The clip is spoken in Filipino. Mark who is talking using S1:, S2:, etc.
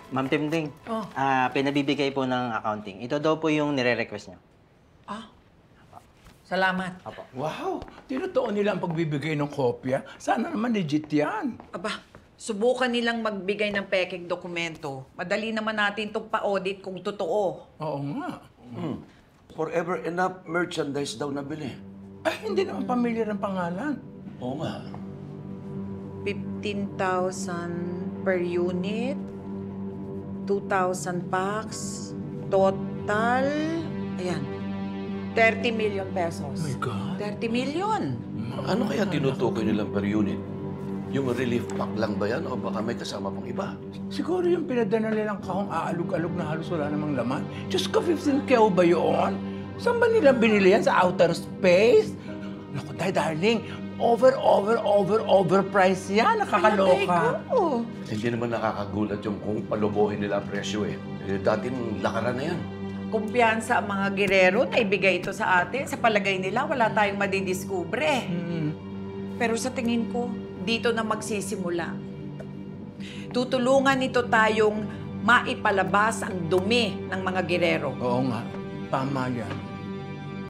S1: Ma'am Timding,
S2: Oh.
S1: pinabibigay po ng accounting. Ito daw po yung nire-request niyo.
S2: Ah, salamat.
S1: Opo.
S3: Wow! Tinutuon nila ang pagbibigay ng kopya. Sana naman legit yan.
S2: Aba, subukan nilang magbigay ng pekeng dokumento. Madali naman natin itong pa-audit kung totoo.
S3: Oo nga.
S4: Forever Enough merchandise daw nabili.
S3: Ay, hindi naman pamilyar ang pangalan.
S4: Oo nga.
S2: 15,000 per unit, 2,000 packs, total, ayan, 30 million pesos.
S3: Oh my God.
S2: 30 million?
S4: Ano kaya tinutukoy nilang per unit? Yung relief pack lang ba yan o baka may kasama pang iba?
S3: Siguro yung pinadala nilang kahong aalog-alog na halos wala namang laman. Diyos ko, 15 keo ba yun? Saan ba nila binili yan? Sa outer space? Naku, darling, overpriced yan. Nakakaloka.
S2: Oo.
S4: Hindi naman nakakagulat yung kung palubuhin nila ang presyo eh. Dating lakaran na yan.
S2: Kumpiyansa ang mga girero na ibigay ito sa atin. Sa palagay nila, wala tayong madidiskubre. Pero sa tingin ko, dito na magsisimula. Tutulungan nito tayong maipalabas ang dumi ng mga girero.
S3: Oo nga, tama yan.